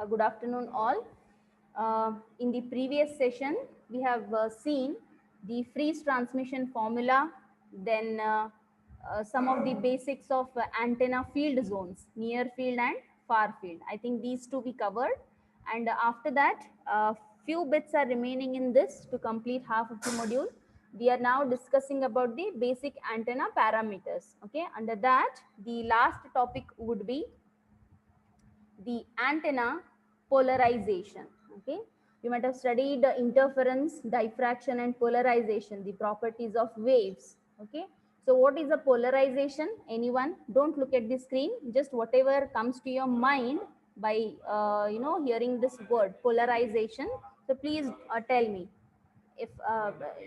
Good afternoon, all. In the previous session, we have seen the FRIIS transmission formula, then some of the basics of antenna field zones, near field and far field. I think these two we covered. And after that, few bits are remaining in this to complete half of the module. We are now discussing about the basic antenna parameters. Okay, under that, the last topic would be the antenna polarization. Okay, you might have studied interference, diffraction and polarization, the properties of waves. Okay, so what is a polarization? Anyone? Don't look at the screen, just whatever comes to your mind by hearing this word polarization. So please tell me, if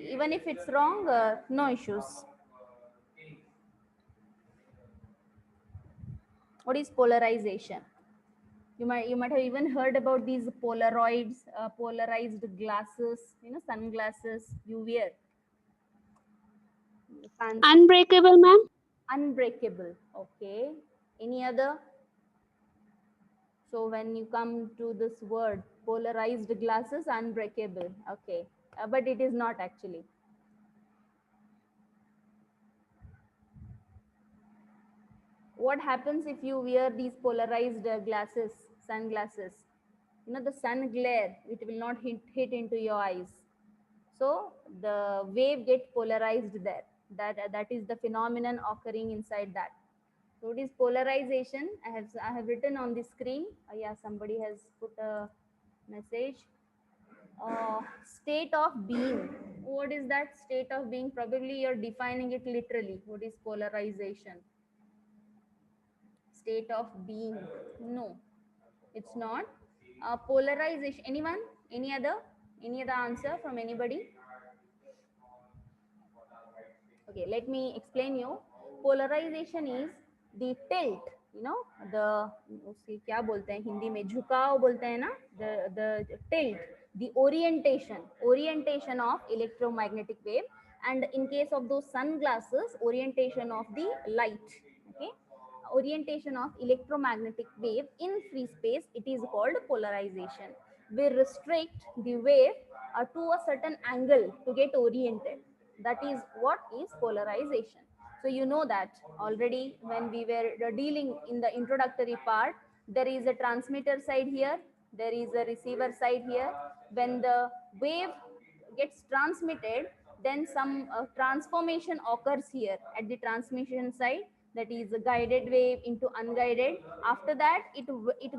even if it's wrong, no issues. What is polarization? You might have even heard about these polaroids, polarized glasses, sunglasses you wear. Fancy. Unbreakable, ma'am. Unbreakable. Okay. Any other? So when you come to this word polarized glasses, unbreakable. Okay. But it is not actually. What happens if you wear these polarized glasses, sunglasses? The sun glare, it will not hit into your eyes. So the wave get polarized there. That is the phenomenon occurring inside that. So it is polarization. I have written on the screen. Yeah, somebody has put a message. State of being. What is that state of being? Probably you're defining it literally. What is polarization? State of being. No, it's not. Polarization. Anyone? Any other? Any other answer from anybody? Okay, let me explain you. Polarization is the tilt, the उसे क्या बोलते हैं हिंदी में झुकाव बोलते हैं ना, the tilt, the orientation of electromagnetic wave, and in case of those sunglasses, orientation of the light. Okay, orientation of electromagnetic wave in free space, it is called polarization. We restrict the wave to a certain angle to get oriented. That is what is polarization. So you know that already when we were dealing in the introductory part, there is a transmitter side here, there is a receiver side here. When the wave gets transmitted, then some transformation occurs here at the transmission side, that is a guided wave into unguided. After that, it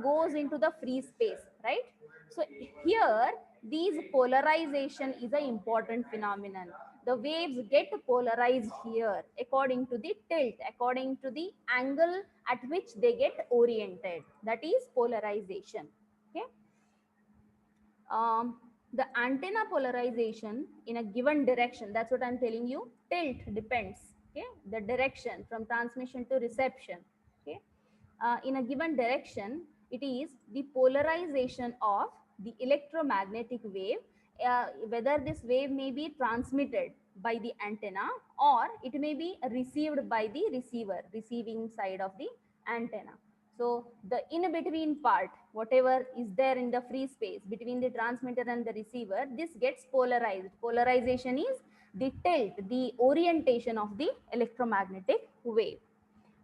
goes into the free space, right? So here, these polarization is an important phenomenon. The waves get polarized here according to the tilt, according to the angle at which they get oriented. That is polarization. Okay. The antenna polarization in a given direction, that's what I'm telling you. Tilt depends. Okay, the direction from transmission to reception. Okay, in a given direction, it is the polarization of the electromagnetic wave, whether this wave may be transmitted by the antenna or it may be received by the receiver, receiving side of the antenna. So the in between part, whatever is there in the free space between the transmitter and the receiver, this gets polarized. Polarization is the tilt, the orientation of the electromagnetic wave.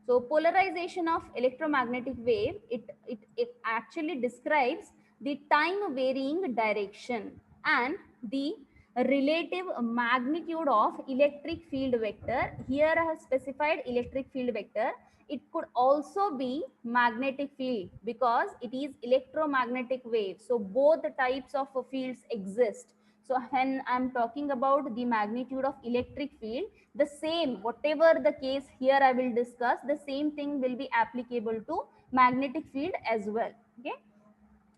So polarization of electromagnetic wave, it actually describes the time varying direction and the relative magnitude of electric field vector. Here I have specified electric field vector. It could also be magnetic field because it is electromagnetic wave. So both the types of fields exist. So when I'm talking about the magnitude of electric field, the same, whatever the case here I will discuss, the same thing will be applicable to magnetic field as well. Okay.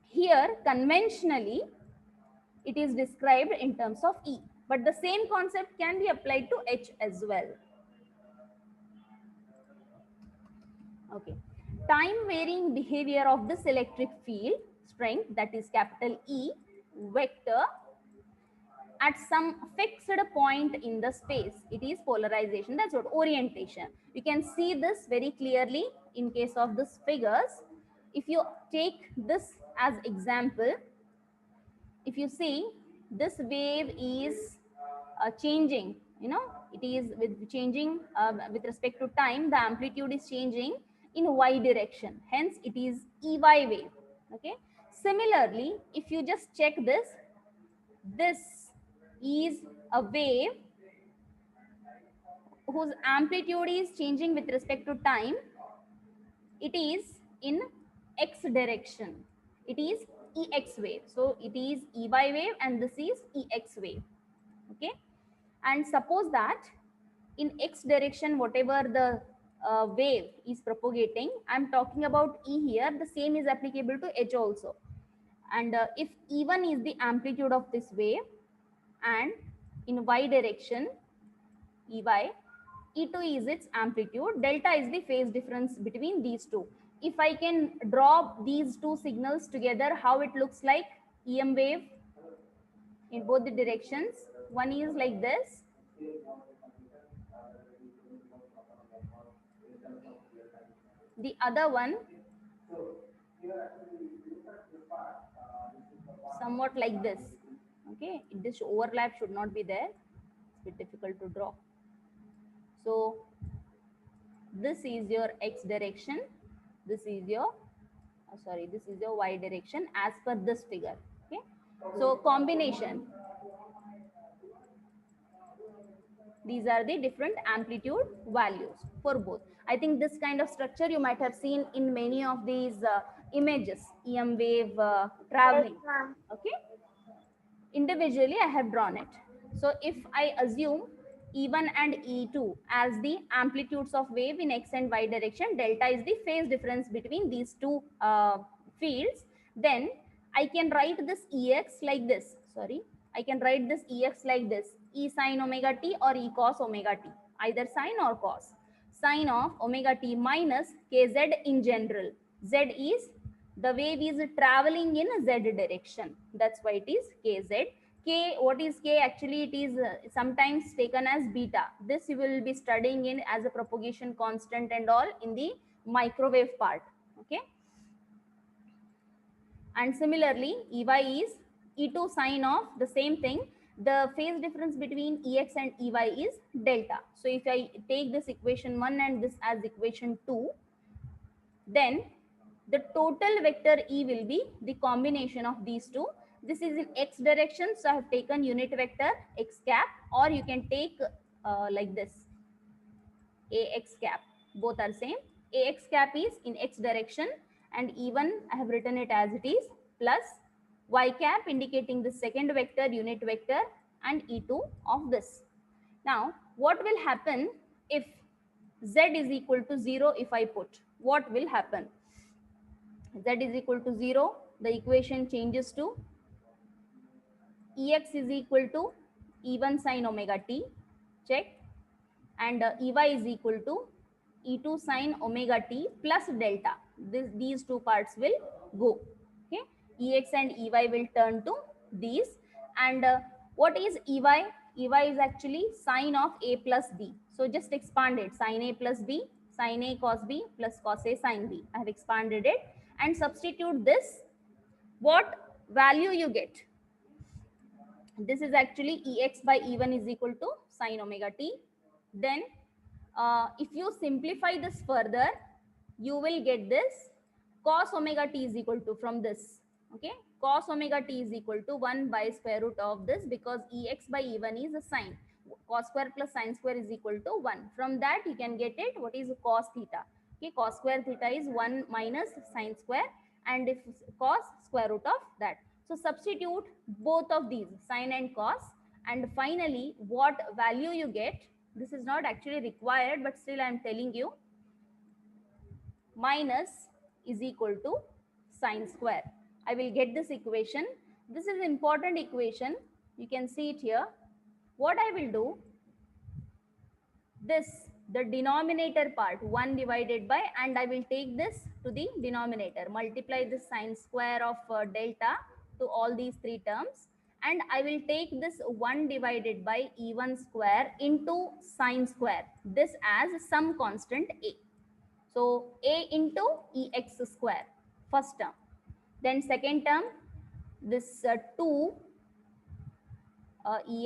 Here conventionally it is described in terms of E, but the same concept can be applied to H as well. Okay. Time varying behavior of this electric field strength, that is capital E vector, at some fixed point in the space, it is polarization. That's what orientation. You can see this very clearly in case of this figures. If you take this as example, if you see this wave is changing, you know, it is with changing with respect to time, the amplitude is changing in y direction, hence it is ey wave. Okay, similarly if you just check this, this is a wave whose amplitude is changing with respect to time. It is in x direction, it is ex wave, so it is ey wave and this is ex wave. Okay, and suppose that in x direction whatever the wave is propagating, I'm talking about e here, the same is applicable to h also. And if e1 is the amplitude of this wave and in y direction ey, e2 is its amplitude, delta is the phase difference between these two. If I can draw these two signals together, how it looks like, em wave in both the directions, one is like this, the other one somewhat like this. Okay, this overlap should not be there, it's a bit difficult to draw. So this is your x direction, this is your this is your y direction as per this figure. Okay, so combination, these are the different amplitude values for both. I think this kind of structure you might have seen in many of these images, em wave traveling. Okay, individually I have drawn it. So if I assume E1 and E2 as the amplitudes of wave in x and y direction, delta is the phase difference between these two fields, then I can write this Ex like this. Sorry, I can write this Ex like this, E sine omega t or E cos omega t, either sine or cos. Sine of omega t minus kz in general. Z is the wave is traveling in z direction, that's why it is kz. K, what is k? Actually it is sometimes taken as beta. This you will be studying in as a propagation constant and all in the microwave part. Okay, and similarly ey is e2 sine of the same thing, the phase difference between ex and ey is delta. So if I take this equation 1 and this as equation 2, then the total vector E will be the combination of these two. This is in x direction, so I have taken unit vector x cap, or you can take like this, ax cap, both are same. Ax cap is in x direction and E1 I have written it as it is, plus y cap indicating the second vector unit vector and E2 of this. Now what will happen if z is equal to 0? If I put, what will happen? Z is equal to 0, the equation changes to Ex is equal to E1 sine omega t, check, and Ey is equal to E2 sine omega t plus delta. These two parts will go. Okay, Ex and Ey will turn to these. And what is Ey? Ey is actually sine of a plus b. So just expand it, sine a plus b, sine a cos b plus cos a sine b. I have expanded it and substitute this. What value you get? This is actually Ex by E1 is equal to sine omega t. Then if you simplify this further, you will get this cos omega t is equal to, from this, okay, cos omega t is equal to 1 by square root of this, because Ex by E1 is a sine. Cos square plus sine square is equal to 1. From that you can get it, what is cos theta. Okay, cos square theta is 1 minus sine square, and if cos square root of that. So substitute both of these, sine and cos, and finally what value you get, this is not actually required but still I am telling you, minus is equal to sine square. I will get this equation. This is important equation, you can see it here. What I will do, this, the denominator part, 1 divided by, and I will take this to the denominator, multiply this sine square of delta to all these three terms, and I will take this 1 divided by E1 square into sine square, this as some constant a. So a into Ex square. first term. Then second term, this 2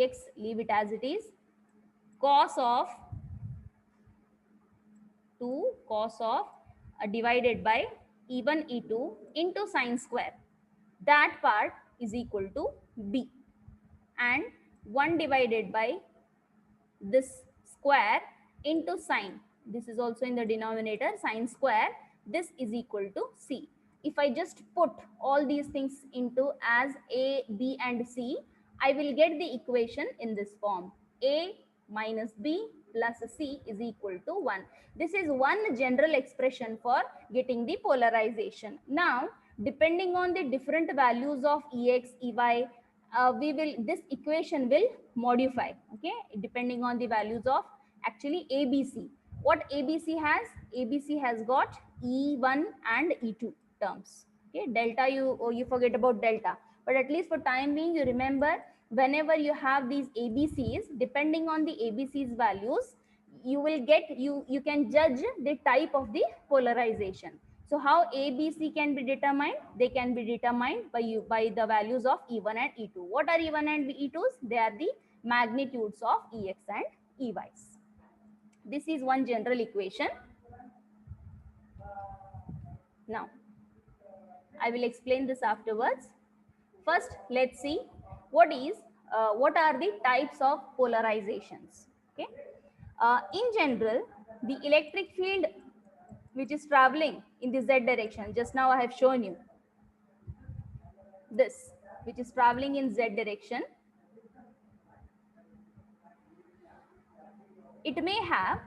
ex, leave it as it is, cos of 2 cos of divided by e1 e2 into sine square. That part is equal to b, and 1 divided by this square into sine. This is also in the denominator, sine square. This is equal to c. If I just put all these things into as a, b and c, I will get the equation in this form. A minus b plus c is equal to 1. This is one general expression for getting the polarization. Now, depending on the different values of ex, ey, this equation will modify, okay, depending on the values of actually ABC. What ABC has? ABC has got E1 and E2 terms. Okay, delta, you forget about delta, but at least for time being, you remember whenever you have these ABCs, depending on the ABC's values, you will get, you can judge the type of the polarization. So how ABC can be determined? They can be determined by the values of E1 and E2. What are E1 and E2s? They are the magnitudes of EX and EYs. This is one general equation. Now, I will explain this afterwards. First, let's see what are the types of polarizations. Okay. In general, the electric field which is traveling in the z direction, just now I have shown you this, which is traveling in z direction, it may have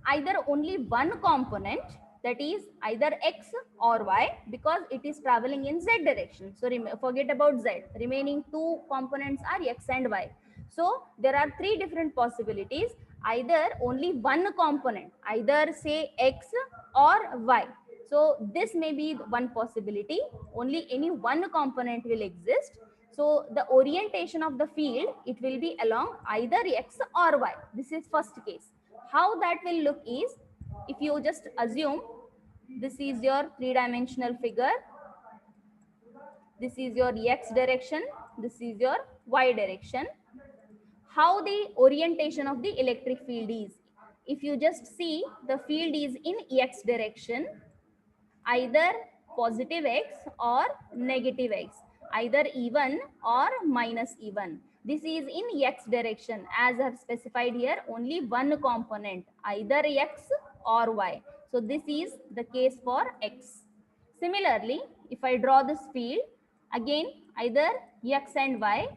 either only one component, that is either x or y, because it is traveling in z direction. So forget about z. Remaining two components are x and y. So there are three different possibilities. Either only one component, either say x or y. So this may be one possibility. Only any one component will exist. So the orientation of the field, it will be along either x or y. This is first case. How that will look is, if you just assume this is your three-dimensional figure, this is your x direction, this is your y direction. How the orientation of the electric field is. If you just see, the field is in x direction, either positive x or negative x, either even or minus even. This is in x direction. As I have specified here, only one component, either x or y. So this is the case for x. Similarly, if I draw this field, again either x and y,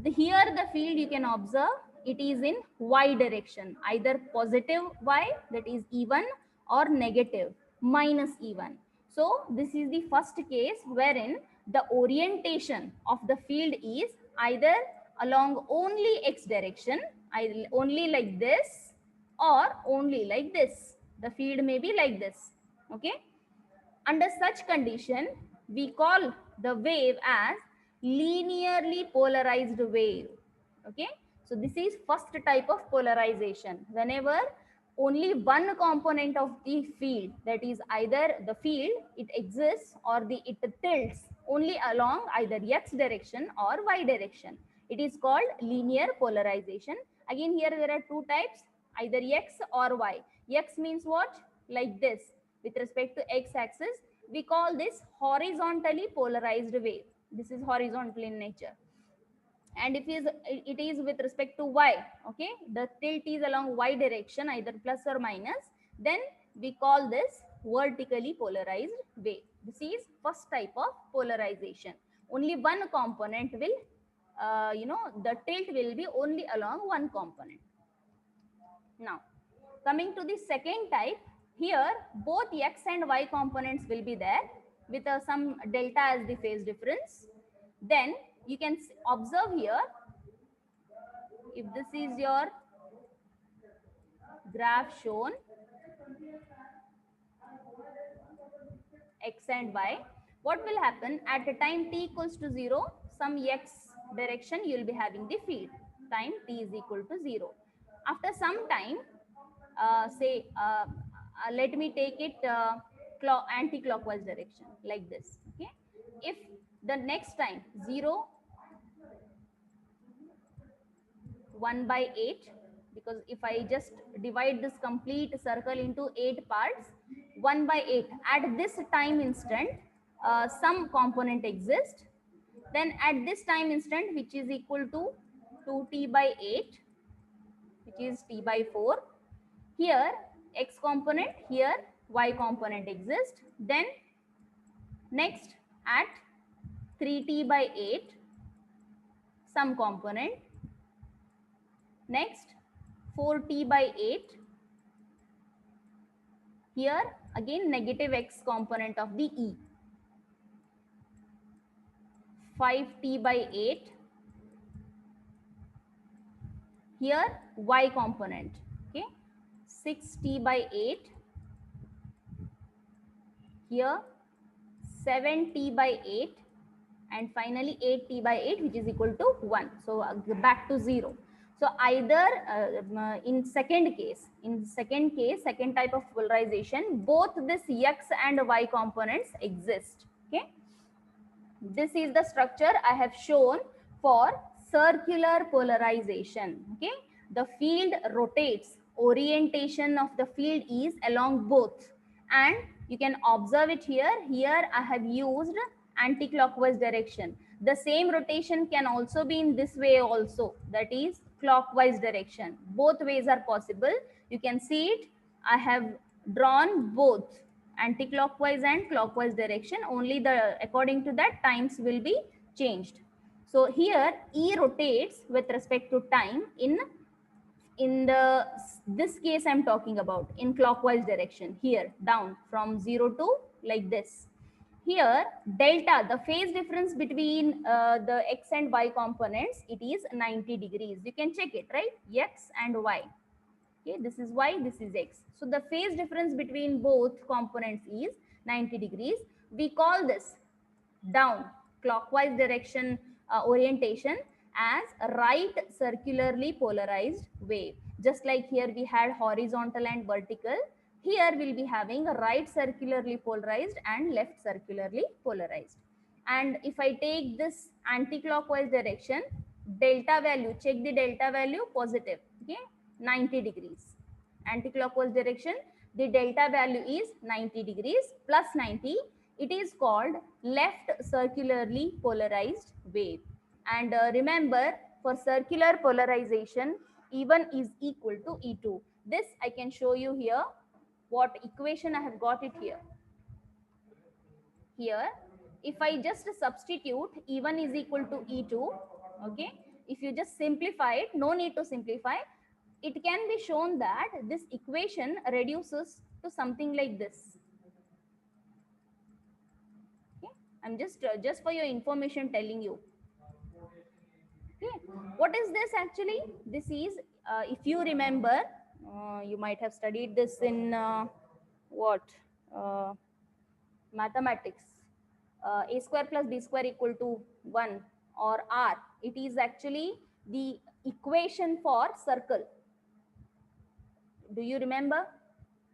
here the field you can observe it is in y direction, either positive y, that is even, or negative minus even. So this is the first case wherein the orientation of the field is either along only x direction, only like this, or only like this. The field may be like this. Okay. Under such condition, we call the wave as linearly polarized wave. Okay. So this is first type of polarization. Whenever only one component of the field, that is either the field, it exists, or it tilts only along either x direction or y direction. It is called linear polarization. Again, here there are two types, either x or y. X means what? Like this. With respect to x-axis, we call this horizontally polarized wave. This is horizontal in nature. And if it is with respect to y, okay, the tilt is along y direction, either plus or minus, then we call this vertically polarized wave. This is first type of polarization. Only one component will, the tilt will be only along one component. Now, coming to the second type, here both x and y components will be there with some delta as the phase difference. Then you can observe here, if this is your graph shown, x and y, what will happen at a time t equals to 0, some x direction you will be having the field, time t is equal to 0. After some time, let me take it anti-clockwise direction like this. Okay, if the next time 0, 1 by 8, because if I just divide this complete circle into 8 parts, 1 by 8, at this time instant, some component exists. Then at this time instant, which is equal to 2t by 8, which is t by 4, here x component, here y component exists. Then next at 3t by 8, some component. Next 4t by 8, here again negative x component of the e. 5t by 8, here y component. Okay, 6t by 8, here 7t by 8, and finally 8t by 8, which is equal to 1. So back to 0. So either in second case, second type of polarization, both this x and y components exist. Okay, this is the structure I have shown for circular polarization. Okay, the field rotates, orientation of the field is along both, and you can observe it here. Here I have used anti-clockwise direction. The same rotation can also be in this way also, that is clockwise direction. Both ways are possible. You can see it. I have drawn both anti-clockwise and clockwise direction. Only the according to that times will be changed. So here E rotates with respect to time in this case I'm talking about in clockwise direction, here down from 0 to like this. Here delta, the phase difference between the x and y components, it is 90 degrees. You can check it, right? X and y. Okay, this is y, this is x. So the phase difference between both components is 90 degrees. We call this down clockwise direction orientation as right circularly polarized wave. Just like here we had horizontal and vertical, here we'll be having a right circularly polarized and left circularly polarized. And if I take this anti-clockwise direction, delta value, check the delta value, positive. Okay, 90 degrees. Anti-clockwise direction, the delta value is 90 degrees plus 90. It is called left circularly polarized wave. And remember, for circular polarization, E1 is equal to E2. This I can show you here. What equation I have got it here. Here, if I just substitute E1 is equal to E2, okay, if you just simplify it, no need to simplify, it can be shown that this equation reduces to something like this. Okay, I'm just for your information telling you. Okay, what is this actually? This is, if you remember, you might have studied this in what? Mathematics. A square plus b square equal to 1 or r. It is actually the equation for circle. Do you remember?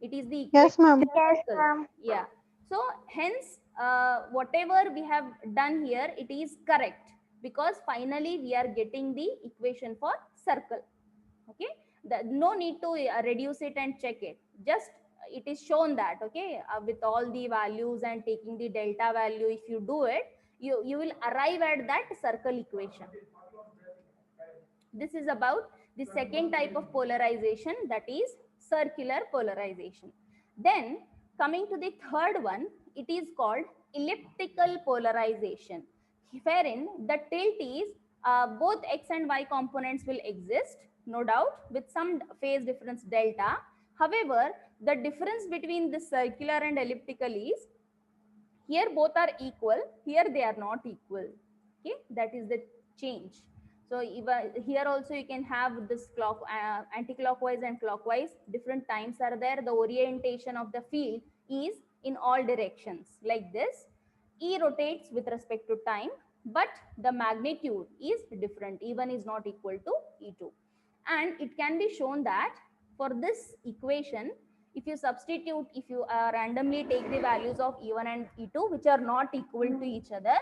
It is the equation Yes, ma'am. for circle. Yeah. So hence, whatever we have done here, it is correct, because finally we are getting the equation for circle. Okay, no need to reduce it and check it. Just it is shown that, okay, with all the values and taking the delta value, if you do it, you will arrive at that circle equation. This is about the second type of polarization, that is circular polarization. Then coming to the third one, it is called elliptical polarization, wherein the tilt is both x and y components will exist, no doubt, with some phase difference delta. However, the difference between the circular and elliptical is here both are equal, here they are not equal. Okay, that is the change. So here also you can have this anti-clockwise and clockwise, different times are there. The orientation of the field is in all directions like this. E rotates with respect to time, but the magnitude is different. E1 is not equal to E2. And it can be shown that for this equation, If you substitute, if you randomly take the values of E1 and E2 which are not equal to each other,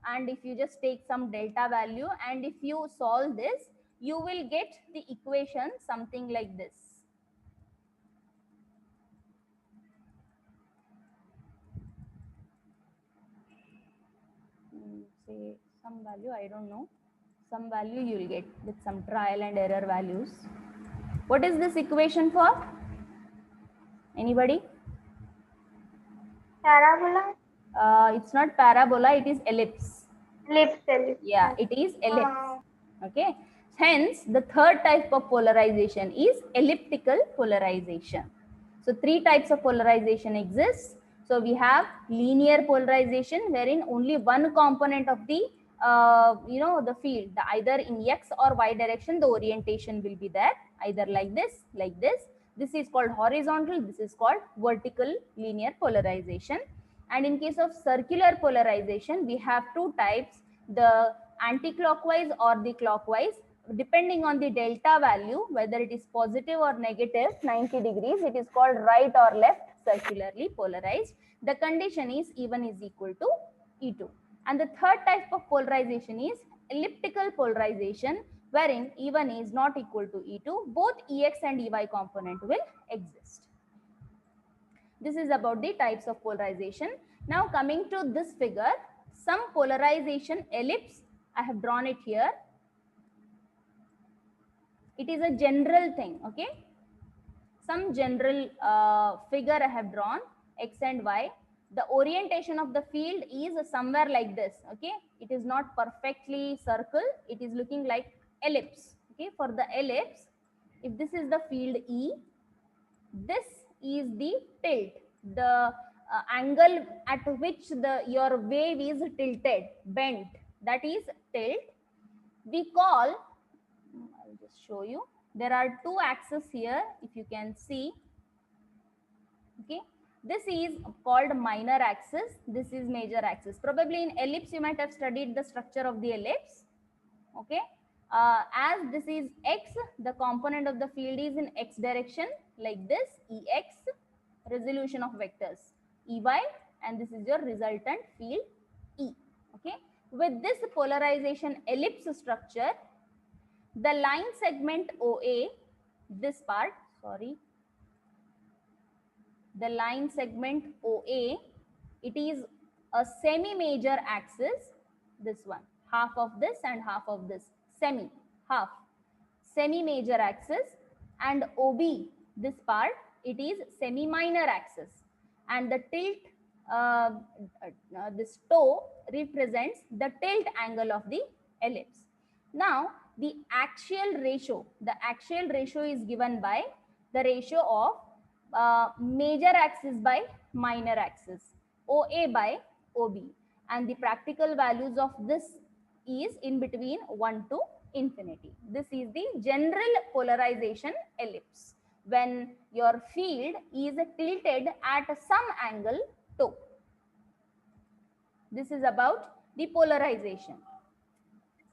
and if you just take some delta value and if you solve this, you will get the equation something like this. Say some value, I don't know, some value you will get with some trial and error values. What is this equation for? Anybody? Parabola? It's not parabola, it is ellipse. Ellipse. Yeah, it is ellipse. Okay. Hence, the third type of polarization is elliptical polarization. So, three types of polarization exist. So, we have linear polarization, wherein only one component of the the field, either in x or y direction, the orientation will be there, either like this, like this. This is called horizontal. This is called vertical linear polarization. And in case of circular polarization, we have two types, the anti-clockwise or the clockwise. Depending on the delta value, whether it is positive or negative 90 degrees, it is called right or left circularly polarized. The condition is E1 is equal to E2. And the third type of polarization is elliptical polarization, wherein E1 is not equal to E2. Both EX and EY component will exist. This is about the types of polarization. Now coming to this figure, some polarization ellipse, I have drawn it here. It is a general thing, okay? Some general figure I have drawn, x and y. The orientation of the field is somewhere like this, okay? It is not perfectly circle, it is looking like ellipse, okay? For the ellipse, if this is the field E, this is the tilt, the angle at which your wave is tilted, bent, that is tilt. We call, I'll just show you, there are two axes here, if you can see, okay? This is called minor axis, this is major axis. Probably in ellipse you might have studied the structure of the ellipse, okay? As this is x, the component of the field is in x direction, like this, Ex, resolution of vectors, Ey, and this is your resultant field E, okay? With this polarization ellipse structure, the line segment OA, this part, sorry, the line segment OA, it is a semi-major axis, this one, half of this and half of this, half, semi-major axis, and OB, this part, it is semi-minor axis, and the tilt, this toe represents the tilt angle of the ellipse. Now, the axial ratio is given by the ratio of major axis by minor axis, OA by OB, and the practical values of this is in between 1 to infinity. This is the general polarization ellipse, when your field is tilted at some angle to. This is about the polarization.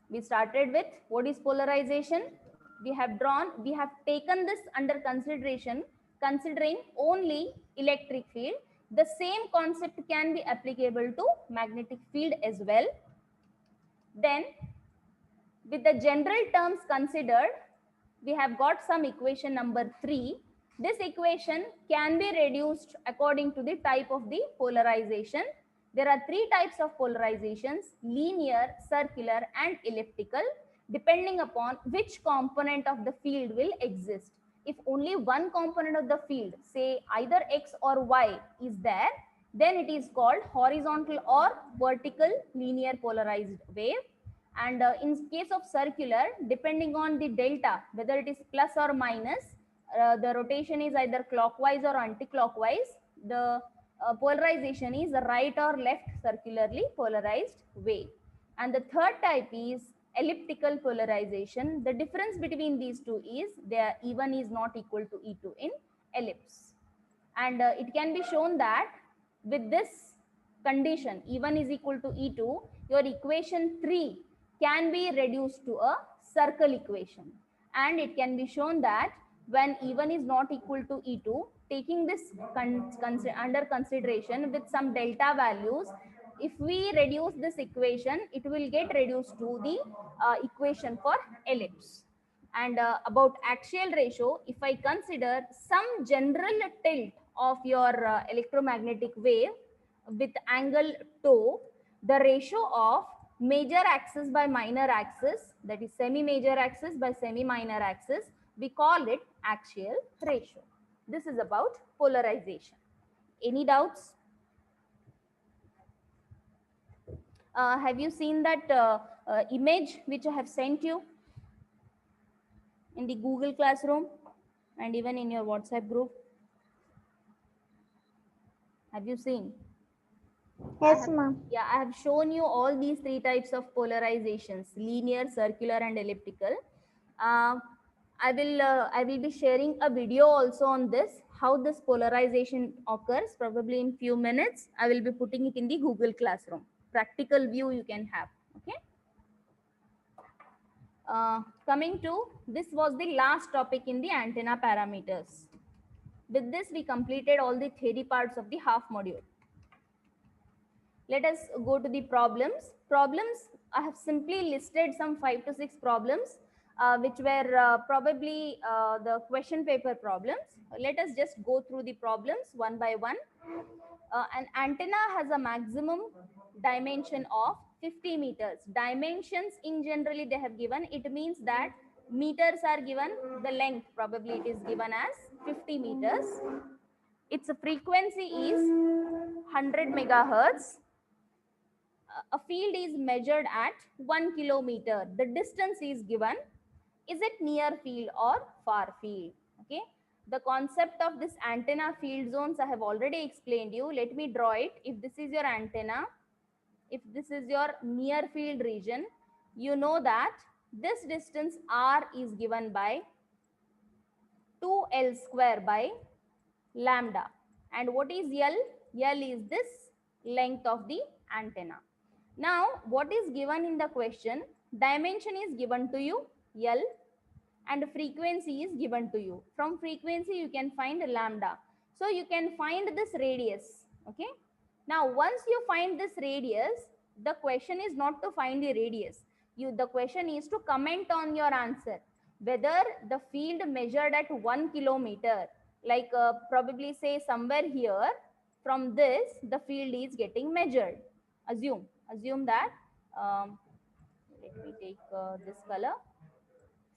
We started with what is polarization. We have taken this under consideration, considering only electric field. The same concept can be applicable to magnetic field as well. Then, with the general terms considered, we have got some equation number 3. This equation can be reduced according to the type of the polarization. There are 3 types of polarizations: linear, circular, and elliptical, depending upon which component of the field will exist. If only one component of the field, say either x or y, is there, then it is called horizontal or vertical linear polarized wave. And in case of circular, depending on the delta, whether it is plus or minus, the rotation is either clockwise or anti-clockwise, the polarization is right or left circularly polarized wave. And the third type is elliptical polarization. The difference between these two is their E1 is not equal to E2 in ellipse. And it can be shown that with this condition, E1 is equal to E2, your equation 3 can be reduced to a circle equation. And it can be shown that when E1 is not equal to E2, taking this under consideration with some delta values, if we reduce this equation, it will get reduced to the equation for ellipse. And about axial ratio, if I consider some general tilt of your electromagnetic wave with angle tau, the ratio of major axis by minor axis, that is semi major axis by semi minor axis, we call it axial ratio. This is about polarization. Any doubts? Have you seen that image which I have sent you in the Google Classroom and even in your WhatsApp group? Have you seen? Yes, ma'am. Yeah, I have shown you all these three types of polarizations: linear, circular, and elliptical. Uh, I will be sharing a video also on this, how this polarization occurs. Probably in few minutes, I will be putting it in the Google Classroom. Practical view you can have. Okay. Coming to, this was the last topic in the antenna parameters. With this, we completed all the theory parts of the half module. Let us go to the problems. Problems, I have simply listed some 5 to 6 problems, which were probably the question paper problems. Let us just go through the problems one by one. An antenna has a maximum dimension of 50 meters. Dimensions in generally they have given, it means that meters are given, the length probably it is given as 50 meters. Its frequency is 100 megahertz. A field is measured at 1 kilometer. The distance is given. Is it near field or far field? Okay. The concept of this antenna field zones I have already explained you. Let me draw it. If this is your antenna, if this is your near field region, you know that this distance R is given by 2L square by lambda. And what is L? L is this length of the antenna. Now, what is given in the question? Dimension is given to you, L, and frequency is given to you. From frequency, you can find lambda. So, you can find this radius. Okay. Now, once you find this radius, the question is not to find the radius. The question is to comment on your answer. Whether the field measured at 1 kilometer, like probably say somewhere here, from this, the field is getting measured. Assume that, let me take this color.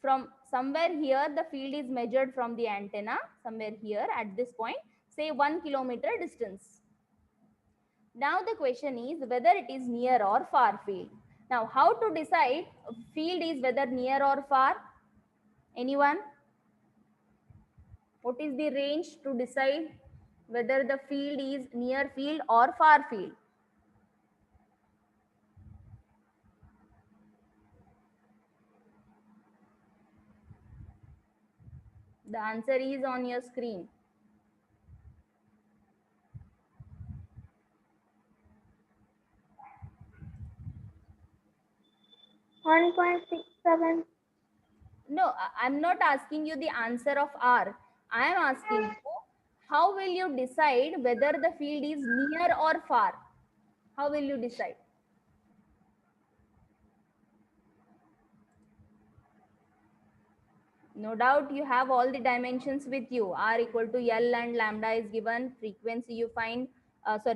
From somewhere here, the field is measured from the antenna, somewhere here at this point, say 1 kilometer distance. Now the question is whether it is near or far field. Now how to decide field is whether near or far? Anyone? What is the range to decide whether the field is near field or far field? The answer is on your screen. 1.67. No, I'm not asking you the answer of R. I am asking you, how will you decide whether the field is near or far? How will you decide? No doubt you have all the dimensions with you. R equal to L and lambda is given. Frequency you find, F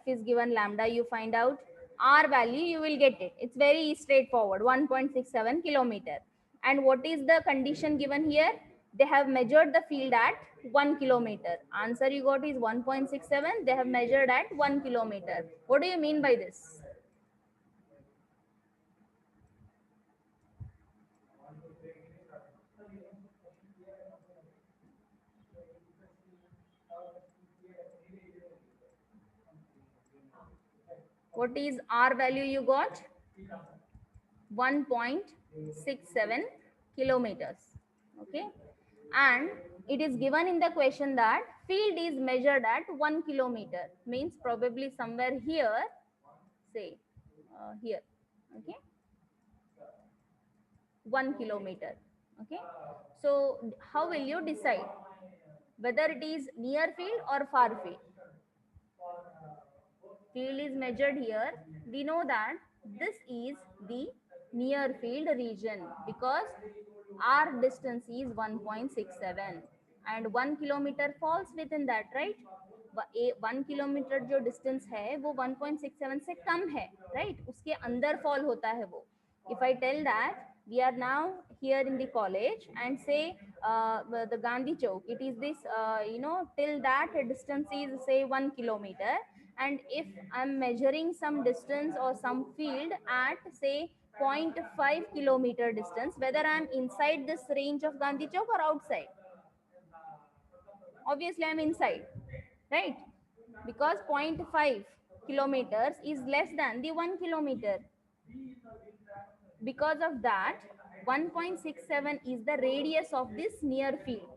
is given, lambda you find out. R value you will get it. It's very straightforward, 1.67 kilometer. And what is the condition given here? They have measured the field at 1 kilometer. Answer you got is 1.67. They have measured at 1 kilometer. What do you mean by this? What is R value you got? 1.67 kilometers. Okay. And it is given in the question that field is measured at 1 kilometer. Means probably somewhere here, say here. Okay. 1 kilometer. Okay. So how will you decide? whether it is near field or far field. Field is measured here. We know that this is the near field region because our distance is 1.67 and 1 kilometer falls within that, right? 1 kilometre जो distance है वो 1.67 से कम है, right? उसके अंदर fall होता है वो. If I tell that we are now here in the college and say the Gandhi Chowk, it is this, till that distance is say 1 kilometer. And if I'm measuring some distance or some field at say 0.5 kilometer distance, whether I'm inside this range of Gandhi Chowk or outside, obviously I'm inside, right? Because 0.5 kilometers is less than the 1 kilometer. Because of that, 1.67 is the radius of this near field,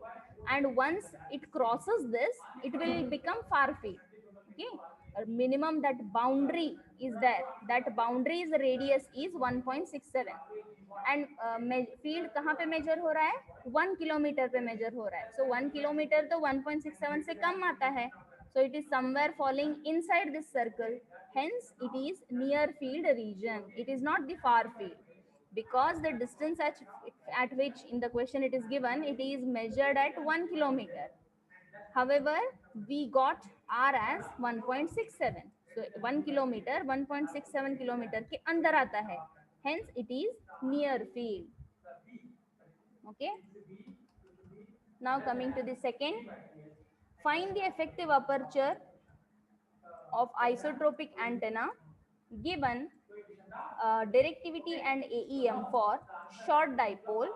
and once it crosses this, it will become far field. Okay, a minimum that boundary is there, that boundary's radius is 1.67. And field कहाँ पे major हो रहा है? 1 kilometre पे major हो रहा है. सो 1 kilometre तो 1.67 से कम आता है. So it is somewhere falling inside this circle. Hence, it is near field region. It is not the far field. Because the distance at which in the question it is given, it is measured at 1 kilometer. However, we got R as 1.67. So 1 kilometer 1.67 kilometer के अंदर आता है. Hence, it is near field. Okay. Now coming to the second, find the effective aperture of isotropic antenna given directivity and AEM for short dipole.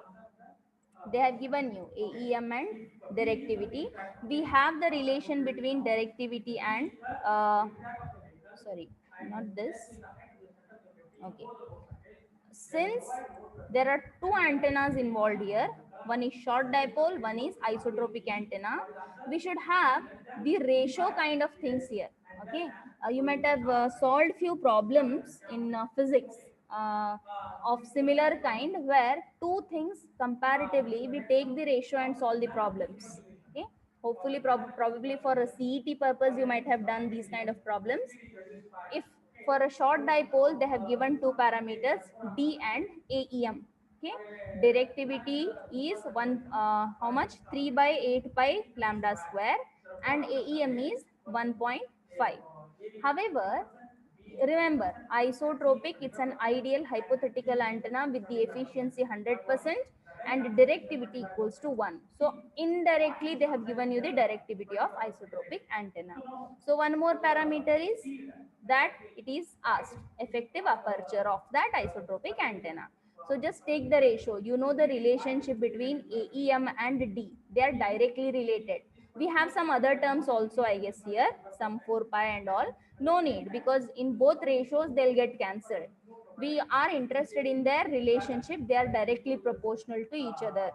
They have given you AEM and directivity. We have the relation between directivity and sorry, not this. Okay. Since there are two antennas involved here, one is short dipole, one is isotropic antenna, we should have the ratio kind of things here. Okay, you might have solved few problems in physics of similar kind where two things comparatively we take the ratio and solve the problems. Okay, hopefully probably for a CET purpose you might have done these kind of problems. If for a short dipole, they have given two parameters, D and AEM. Okay, directivity is how much? 3 by 8 pi lambda square, and AEM is 1.5. However, remember, isotropic, it's an ideal hypothetical antenna with the efficiency 100% and directivity equals to 1. So indirectly they have given you the directivity of isotropic antenna. So one more parameter is that it is asked effective aperture of that isotropic antenna. So just take the ratio. You know the relationship between AEM and D. They are directly related. We have some other terms also, I guess, here, some 4 pi and all. No need, because in both ratios they'll get cancelled. We are interested in their relationship. They are directly proportional to each other.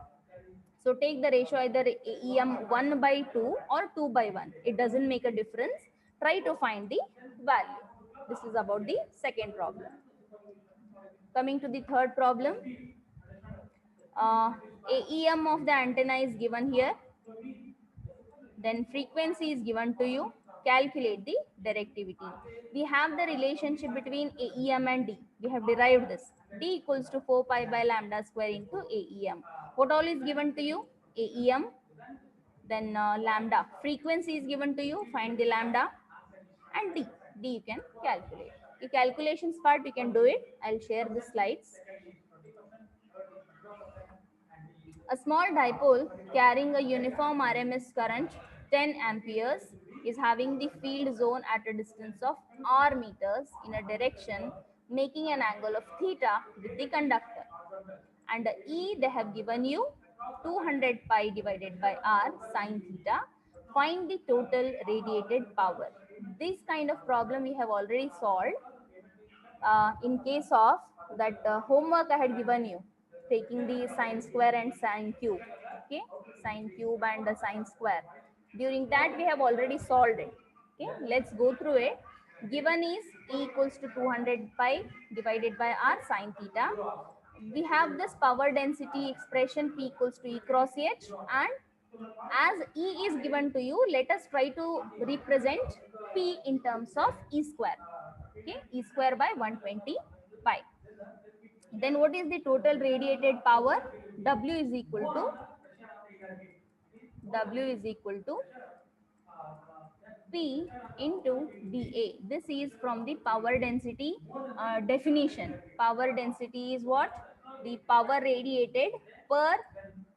So take the ratio either AEM 1 by 2 or 2 by 1. It doesn't make a difference. Try to find the value. This is about the second problem. Coming to the third problem, AEM of the antenna is given here. Then frequency is given to you. Calculate the directivity. We have the relationship between AEM and D. We have derived this. D equals to 4 pi by lambda square into AEM. What all is given to you? AEM, then lambda. Frequency is given to you. Find the lambda, and D. D you can calculate. The calculations part you can do it. I'll share the slides. A small dipole carrying a uniform RMS current 10 amperes is having the field zone at a distance of r meters in a direction making an angle of theta with the conductor. And E they have given you 200 pi divided by r sine theta. Find the total radiated power. This kind of problem we have already solved in case of that homework I had given you, taking the sine square and sine cube. Okay, sine cube and the sine square. During that we have already solved it. Okay, let's go through it. Given is E equals to 200 pi divided by r sine theta. We have this power density expression P equals to E cross H, and As E is given to you, let us try to represent P in terms of E square. Okay, E square by 120 pi. Then what is the total radiated power? W is equal to W is equal to P into dA. This is from the power density definition. Power density is what? The power radiated per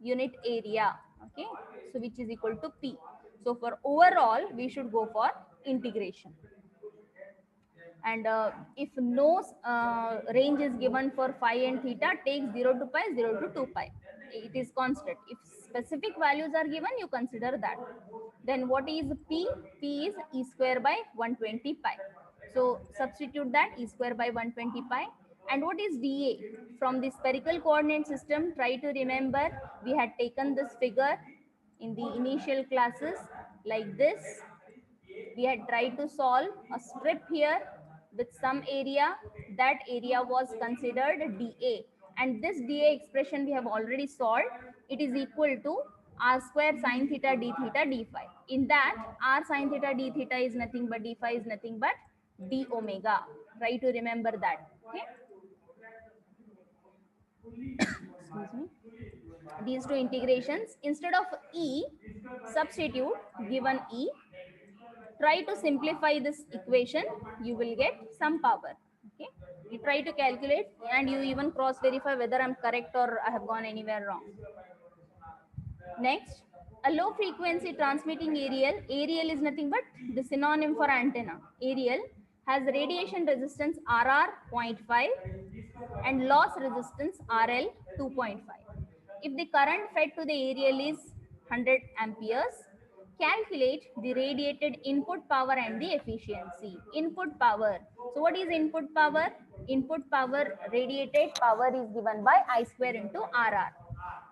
unit area. Okay, so which is equal to P. So for overall, we should go for integration. And if no range is given for phi and theta, take 0 to pi, 0 to 2 pi. It is constant. If specific values are given, you consider that. Then what is P? P is E square by 120 pi. So substitute that, E square by 120 pi. And what is dA? From the spherical coordinate system, try to remember we had taken this figure in the initial classes like this. We had tried to solve a strip here with some area. That area was considered dA, and this dA expression we have already solved. It is equal to r square sine theta d theta d phi. In that, r sine theta d theta is nothing but d phi is nothing but d omega. Try to remember that. Okay, excuse me. These two integrations, instead of E, substitute given E. Try to simplify this equation, you will get some power. Okay, you try to calculate and you even cross verify whether I'm correct or I have gone anywhere wrong. Next, a low frequency transmitting aerial is nothing but the synonym for antenna. Aerial has radiation resistance RR 0.5 and loss resistance RL 2.5. If the current fed to the aerial is 100 amperes, calculate the radiated input power and the efficiency. Input power. So what is input power? Input power, radiated power is given by I square into RR.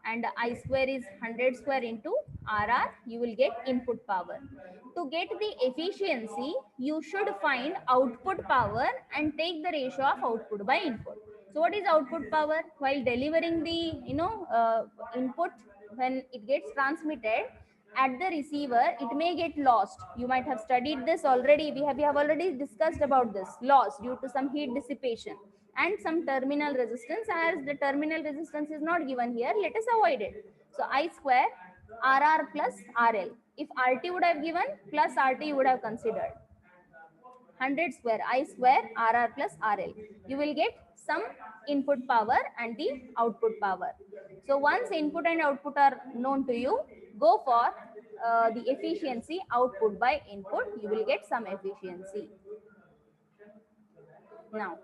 And I square is 100 square into RR. You will get input power. To get the efficiency, you should find output power and take the ratio of output by input. So what is output power? While delivering the input, when it gets transmitted at the receiver, it may get lost. You might have studied this already. We have already discussed about this loss due to some heat dissipation and some terminal resistance. As the terminal resistance is not given here, let us avoid it. So I square RR plus RL. If RT would have given, plus RT you would have considered. 100 square I square RR plus RL. You will get some input power and the output power. So once input and output are known to you, go for the efficiency output by input. You will get some efficiency. Now,